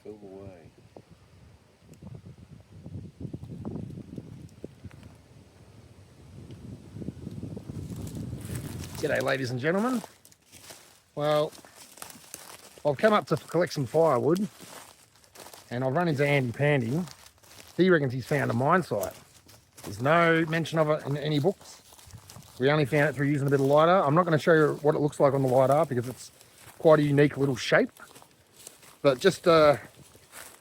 Film away. G'day ladies and gentlemen. Well, I've come up to collect some firewood and I've run into Andy Pandy. He reckons he's found a mine site. There's no mention of it in any books. We only found it through using a bit of LIDAR. I'm not going to show you what it looks like on the LIDAR because it's quite a unique little shape. But just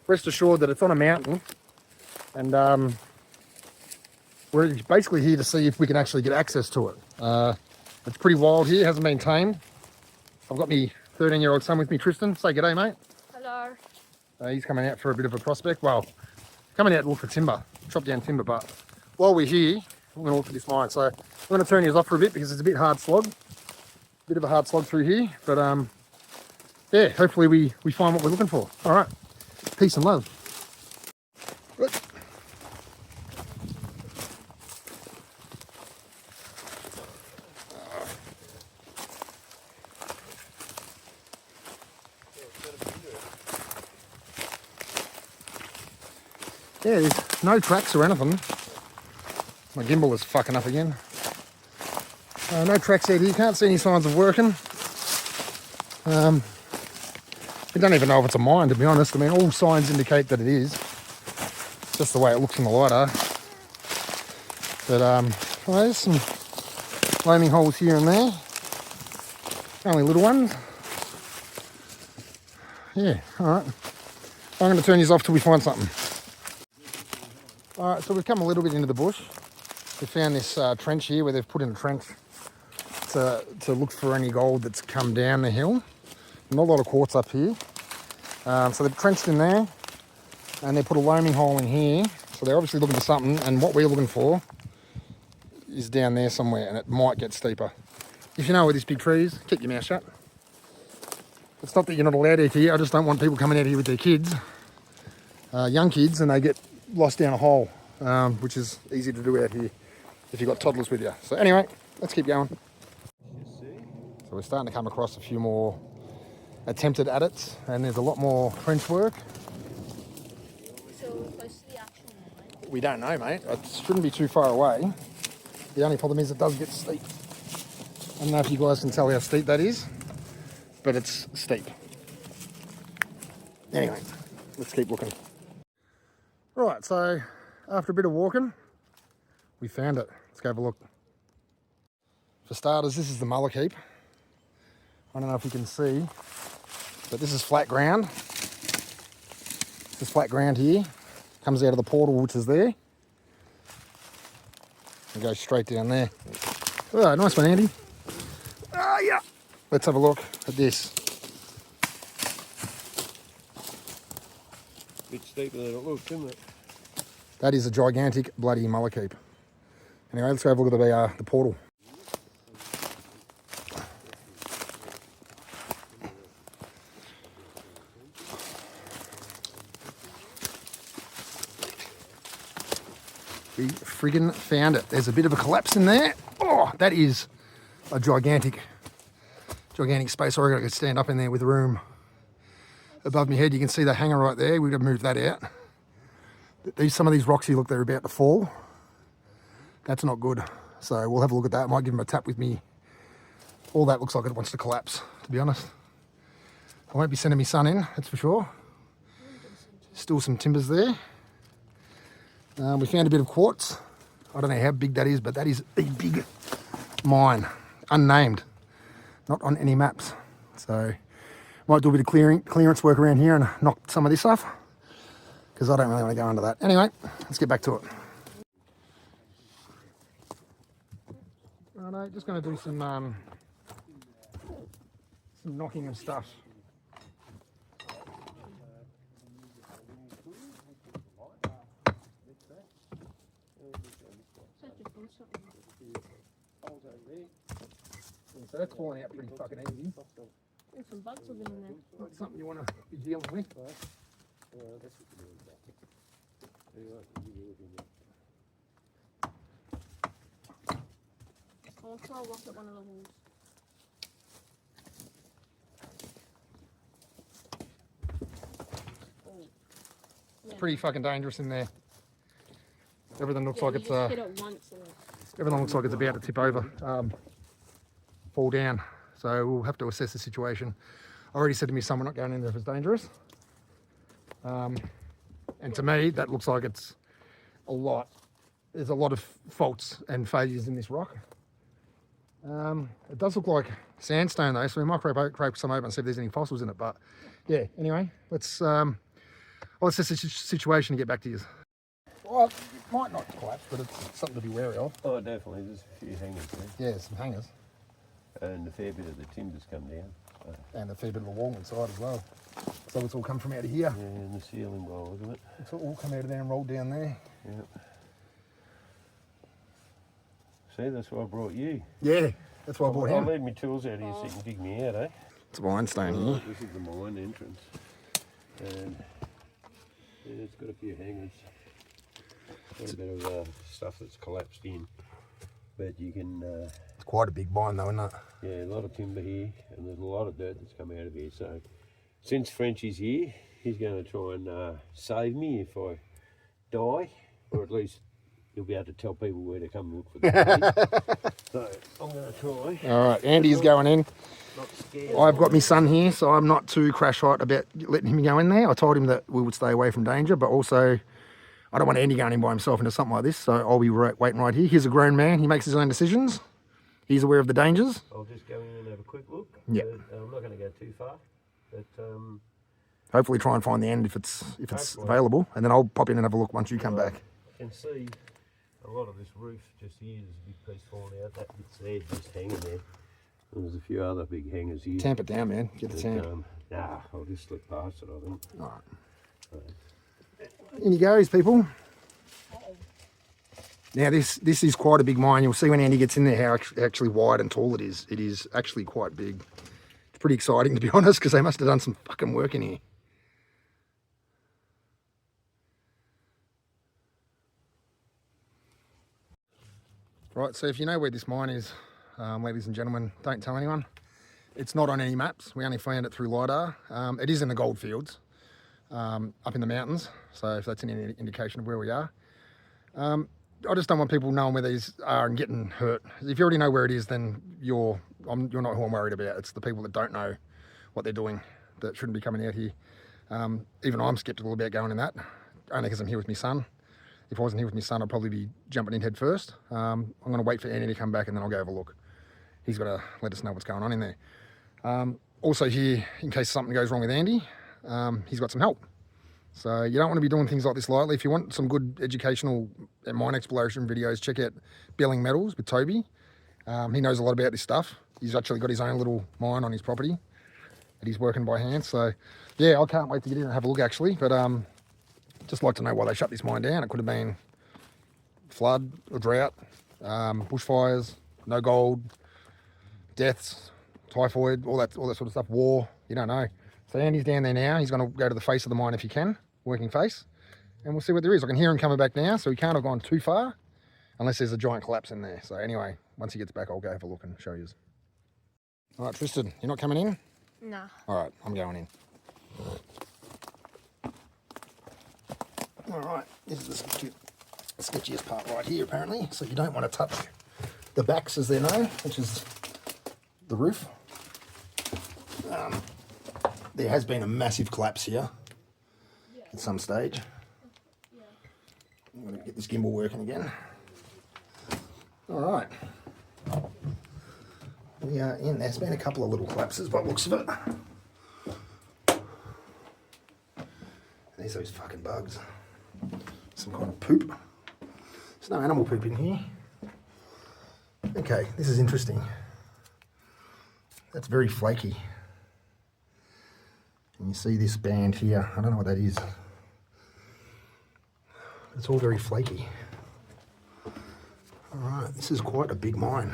rest assured that it's on a mountain and we're basically here to see if we can actually get access to it. It's pretty wild here, hasn't been tamed. I've got my 13-year-old son with me, Tristan. Say g'day, mate. Hello. He's coming out for a bit of a prospect. Well, coming out to look for timber, chop down timber. But while we're here, I'm going to look at this mine. So I'm going to turn yours off for a bit because it's a bit hard slog. Bit of a hard slog through here. But yeah, hopefully we find what we're looking for. All right. Peace and love. Good. Yeah, there's no tracks or anything. My gimbal is fucking up again. No tracks out here. Can't see any signs of working. We don't even know if it's a mine, to be honest. I mean, all signs indicate that it is. Just the way it looks in the LIDAR. But well, there's some loaming holes here and there. Only little ones. Yeah, all right. I'm going to turn these off till we find something. All right, so we've come a little bit into the bush. We found this trench here where they've put in a trench to look for any gold that's come down the hill. Not a lot of quartz up here. So they've trenched in there and they put a loaming hole in here. So they're obviously looking for something, and what we're looking for is down there somewhere, and it might get steeper. If you know where this big tree is, keep your mouth shut. It's not that you're not allowed out here, I just don't want people coming out here with their kids, young kids, and they get lost down a hole, which is easy to do out here if you've got toddlers with you. So anyway, let's keep going. So we're starting to come across a few more attempted adits, and there's a lot more trench work. So close to the actual mine? We don't know, mate. It shouldn't be too far away. The only problem is it does get steep. I don't know if you guys can tell how steep that is, but it's steep. Anyway, let's keep looking. Right, so after a bit of walking, we found it. Let's go have a look. For starters, this is the Mullock Heap. I don't know if you can see, but this is flat ground. This is flat ground here. Comes out of the portal, which is there. And goes straight down there. Oh, nice one, Andy. Ah, yeah. Let's have a look at this. Bit steeper than it looks, isn't it? That is a gigantic bloody Mullock Heap. Anyway, let's go have a look at the portal. We friggin' found it. There's a bit of a collapse in there. Oh, that is a gigantic space. I reckon I could stand up in there with room above my head. You can see the hanger right there. We've got to move that out. Some of these rocks here look, they're about to fall. That's not good. So we'll have a look at that. I might give them a tap with me. All that looks like it wants to collapse, to be honest. I won't be sending my son in, that's for sure. Still some timbers there. We found a bit of quartz. I don't know how big that is, but that is a big mine. Unnamed. Not on any maps. So might do a bit of clearance work around here and knock some of this off, because I don't really want to go into that. Anyway, let's get back to it. Righto, just going to do some knocking of stuff. So that's falling out pretty fucking easy. There's some bugs living in there. That's something you want to be dealing with. I'll throw a rock at one of the holes. Oh. It's pretty fucking dangerous in there. Everything looks like you it's just hit it once and everything looks like it's about to tip over, fall down. So we'll have to assess the situation. I already said to me, son, we're not going in there if it's dangerous. And to me, that looks like it's a lot. There's a lot of faults and failures in this rock. It does look like sandstone though, so we might crack some open and see if there's any fossils in it. But yeah, anyway, I'll assess the situation and get back to you. Well, it might not collapse, but it's something to be wary of. Oh, definitely. There's a few hangers there. Yeah, some hangers. And a fair bit of the timber's come down. And a fair bit of the wall inside as well. So it's all come from out of here. Yeah, and the ceiling bowl, isn't it? It's all come out of there and rolled down there. Yep. See, that's why I brought you. Yeah, that's why I brought him. I'll leave my tools out here so you can dig me out, eh? It's a limestone here. This is the mine entrance. And yeah, it's got a few hangers. Got a bit of stuff that's collapsed in. But you can... It's quite a big mine though, isn't it? Yeah, a lot of timber here, and there's a lot of dirt that's come out of here. So, since Frenchie's here, he's going to try and save me if I die, or at least he'll be able to tell people where to come and look for the So, I'm going to try. All right, Andy's going in. Not scared. I've got my son here, so I'm not too crash hot about letting him go in there. I told him that we would stay away from danger, but also I don't want Andy going in by himself into something like this, so I'll be waiting right here. He's a grown man. He makes his own decisions. He's aware of the dangers. I'll just go in and have a quick look. Yeah. I'm not going to go too far, but Hopefully try and find the end if it's available, and then I'll pop in and have a look once you come back. I can see a lot of this roof just here. There's a big piece falling out. That bit's there, just hanging there. And there's a few other big hangers here. Tamp it down, man. Get the tamp. Nah, I'll just slip past it, I think. All right. In he goes, people. Now this is quite a big mine. You'll see when Andy gets in there how actually wide and tall it is. It is actually quite big. It's pretty exciting, to be honest, because they must have done some fucking work in here. Right, so if you know where this mine is, ladies and gentlemen, don't tell anyone. It's not on any maps. We only found it through LIDAR. It is in the gold fields, up in the mountains. So if that's any indication of where we are. I just don't want people knowing where these are and getting hurt. If you already know where it is, then you're not who I'm worried about. It's the people that don't know what they're doing that shouldn't be coming out here. Even I'm sceptical about going in that, only because I'm here with my son. If I wasn't here with my son, I'd probably be jumping in head first. I'm going to wait for Andy to come back and then I'll go have a look. He's got to let us know what's going on in there. Also here, in case something goes wrong with Andy, he's got some help. So you don't want to be doing things like this lightly. If you want some good educational mine exploration videos, check out Belling Metals with Toby. He knows a lot about this stuff. He's actually got his own little mine on his property that he's working by hand. So yeah, I can't wait to get in and have a look actually. But just like to know why they shut this mine down. It could have been flood or drought, bushfires, no gold, deaths, typhoid, all that sort of stuff, war, you don't know. So Andy's down there now. He's going to go to the face of the mine if he can, working face, and we'll see what there is. I can hear him coming back now, so he can't have gone too far unless there's a giant collapse in there. So anyway, once he gets back, I'll go have a look and show you. All right, Tristan, you're not coming in? nah. All right, I'm going in. All right, this is the sketchiest part right here, apparently. So you don't want to touch the backs, as they're known, which is the roof. There has been a massive collapse here at some stage. I'm going to get this gimbal working again. All right. We are in. There's been a couple of little collapses by the looks of it. There's those fucking bugs. Some kind of poop. There's no animal poop in here. Okay, this is interesting. That's very flaky. And you see this band here. I don't know what that is. It's all very flaky. All right, this is quite a big mine.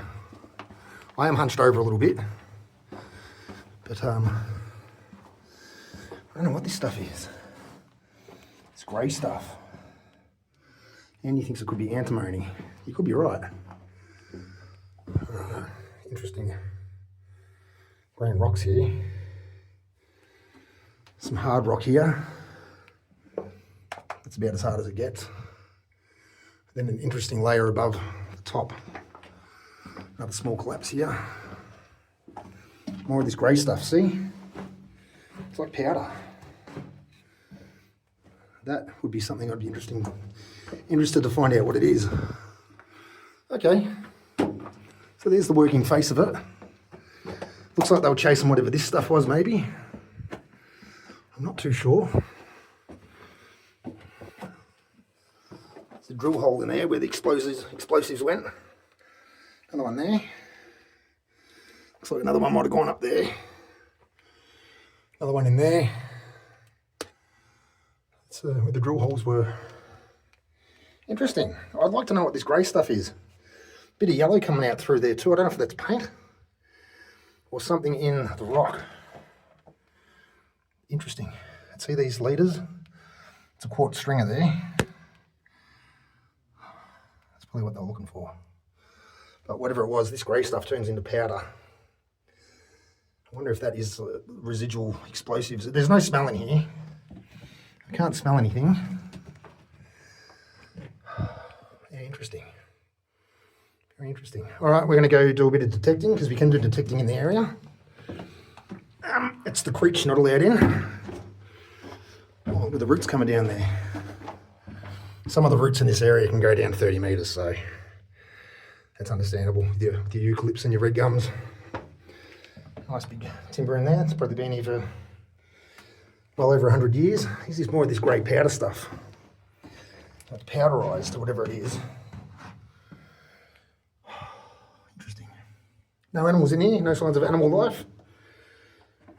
I am hunched over a little bit, but I don't know what this stuff is. It's grey stuff. Andy thinks it could be antimony. You could be right. Interesting. Green rocks here. Some hard rock here. That's about as hard as it gets. Then an interesting layer above the top. Another small collapse here. More of this grey stuff, see? It's like powder. That would be something I'd be interested to find out what it is. Okay, so there's the working face of it. Looks like they were chasing whatever this stuff was, maybe. I'm not too sure. There's a drill hole in there where the explosives went. Another one there. Looks like another one might have gone up there. Another one in there. That's where the drill holes were. Interesting. I'd like to know what this grey stuff is. Bit of yellow coming out through there too. I don't know if that's paint or something in the rock. Interesting. See these leaders? It's a quartz stringer there. That's probably what they were looking for. But whatever it was, this grey stuff turns into powder. I wonder if that is residual explosives. There's no smell in here. I can't smell anything. Yeah, interesting. Very interesting. All right, we're going to go do a bit of detecting because we can do detecting in the area. It's the creech not allowed in. Oh, look at the roots coming down there. Some of the roots in this area can go down 30 metres, so that's understandable with your eucalypts and your red gums. Nice big timber in there. It's probably been here for well over 100 years. This is more of this grey powder stuff. It's powderised or whatever it is. Interesting. No animals in here, no signs of animal life.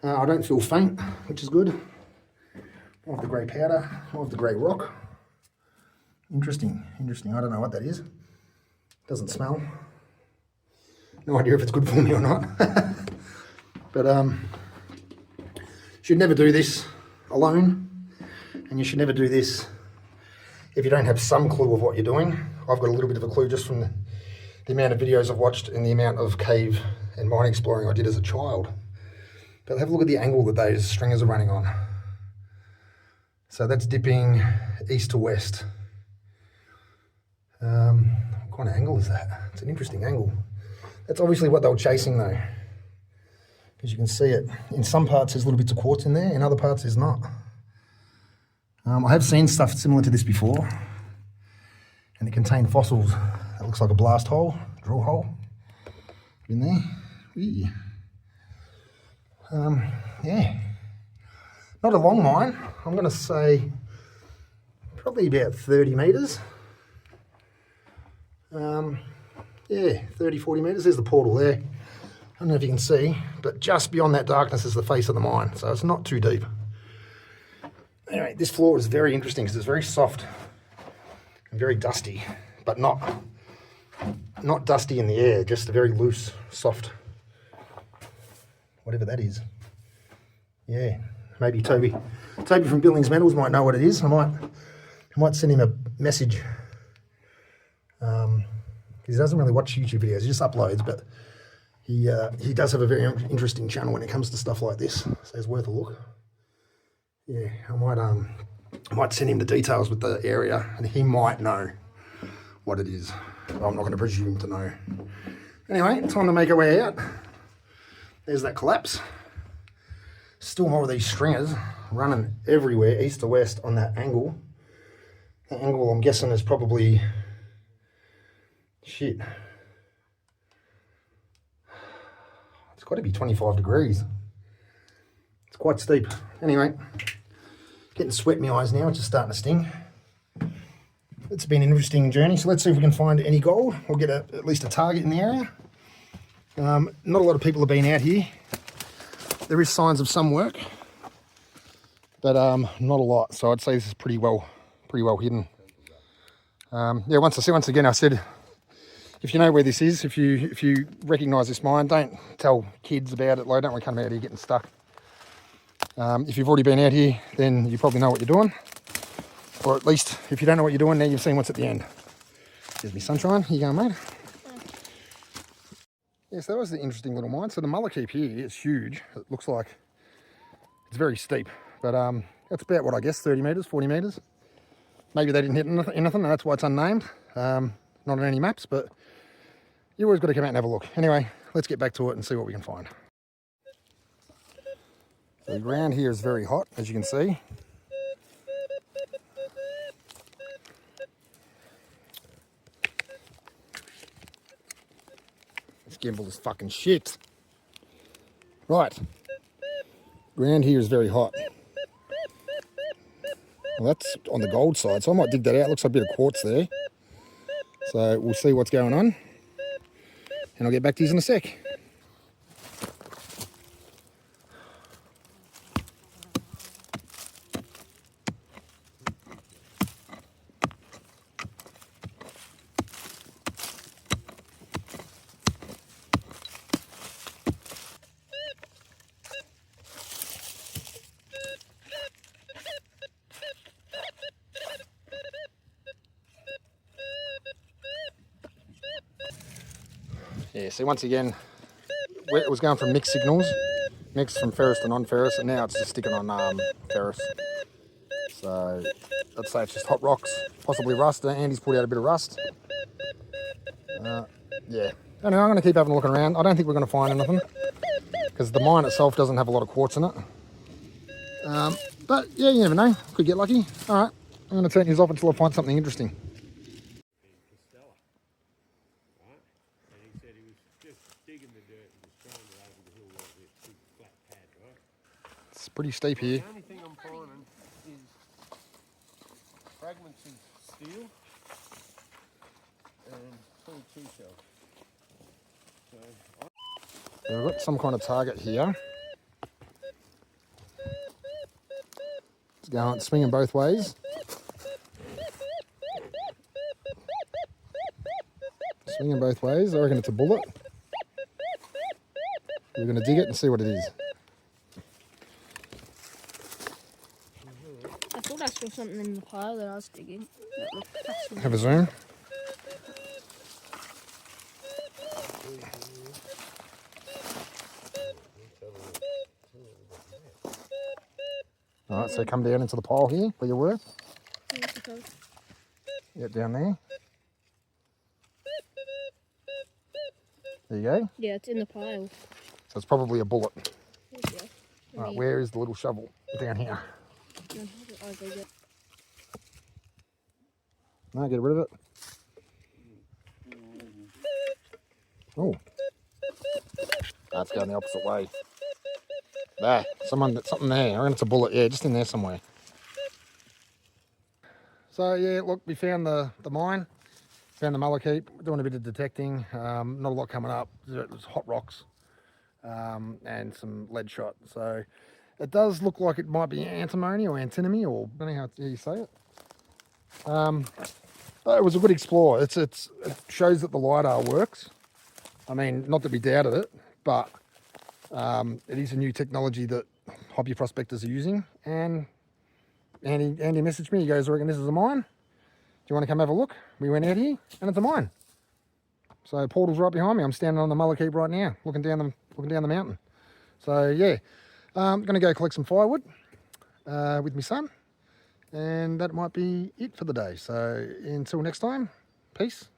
I don't feel faint, which is good. More of the grey powder, more of the grey rock. Interesting, interesting. I don't know what that is. Doesn't smell. No idea if it's good for me or not. But should never do this alone, and you should never do this if you don't have some clue of what you're doing. I've got a little bit of a clue just from the amount of videos I've watched and the amount of cave and mine exploring I did as a child. But have a look at the angle that those stringers are running on. So that's dipping east to west. What kind of angle is that? It's an interesting angle. That's obviously what they were chasing though, because you can see it. In some parts there's little bits of quartz in there, in other parts there's not. I have seen stuff similar to this before, and it contained fossils. That looks like a blast hole, drill hole in there. Eee. Yeah, not a long mine. I'm going to say probably about 30 metres. Yeah, 30, 40 metres. There's the portal there. I don't know if you can see, but just beyond that darkness is the face of the mine, so it's not too deep. Anyway, this floor is very interesting because it's very soft and very dusty, but not dusty in the air, just a very loose, soft, whatever that is. Yeah, maybe Toby from Billings Metals might know what it is. I might send him a message. He doesn't really watch YouTube videos, he just uploads, but he does have a very interesting channel when it comes to stuff like this, so it's worth a look. Yeah, I might send him the details with the area, and he might know what it is. I'm not going to presume to know. Anyway, time to make our way out. There's that collapse. Still more of these stringers running everywhere, east to west on that angle. That angle, I'm guessing, is probably... shit. It's got to be 25 degrees. It's quite steep. Anyway, getting sweat in my eyes now, which is starting to sting. It's been an interesting journey, so let's see if we can find any gold. We'll get at least a target in the area. Not a lot of people have been out here. There is signs of some work, but not a lot. So I'd say this is pretty well hidden. Yeah, once again, I said, if you know where this is, if you recognise this mine, don't tell kids about it. Like, don't want to come out here getting stuck. If you've already been out here, then you probably know what you're doing. Or at least, if you don't know what you're doing, now you've seen what's at the end. There's me sunshine. Here you go, mate. Yes, that was the interesting little mine. So the Mullikeep here is huge. It looks like it's very steep. But that's about what I guess, 30 metres, 40 metres. Maybe they didn't hit anything, and that's why it's unnamed. Not on any maps, but you always got to come out and have a look. Anyway, let's get back to it and see what we can find. So the ground here is very hot, as you can see. This gimbal is fucking shit. Right. Ground here is very hot. Well, that's on the gold side, so I might dig that out. Looks like a bit of quartz there. So we'll see what's going on. And I'll get back to you in a sec. Yeah, see, once again, it was going from mixed signals, mixed from ferrous to non-ferrous, and now it's just sticking on ferrous. So let's say it's just hot rocks, possibly rust. Andy's pulled out a bit of rust. Yeah. Anyway, I'm going to keep having a look around. I don't think we're going to find anything because the mine itself doesn't have a lot of quartz in it. But yeah, you never know. Could get lucky. All right, I'm going to turn these off until I find something interesting. It's pretty steep here. The only thing I'm finding is fragments of steel and 22 shell. So we've got some kind of target here. It's going, swinging both ways. Swinging both ways. I reckon it's a bullet. We're going to dig it and see what it is. I thought I saw something in the pile that I was digging. That looked fascinating. Have a zoom. Alright, so come down into the pile here where you were. Yep, down there. There you go. Yeah, it's in the pile. So it's probably a bullet. Yeah. Right, where is the little shovel? Down here. No, get rid of it. Oh. That's going the opposite way. There, something there. I reckon it's a bullet. Yeah, just in there somewhere. So yeah, look, we found the mine. Found the malachite. We're doing a bit of detecting. Not a lot coming up. There's hot rocks and some lead shot. So it does look like it might be antimony or antimony, or I don't know how you say it. But it was a good explore. It shows that the LIDAR works. I mean, not that we doubted it, but it is a new technology that hobby prospectors are using. And Andy messaged me. He goes, "I reckon this is a mine. Do you want to come have a look?" We went out here, and it's a mine. So portal's right behind me. I'm standing on the malachite right now, looking down the mountain. So yeah, I'm going to go collect some firewood with my son, and that might be it for the day. So until next time, peace.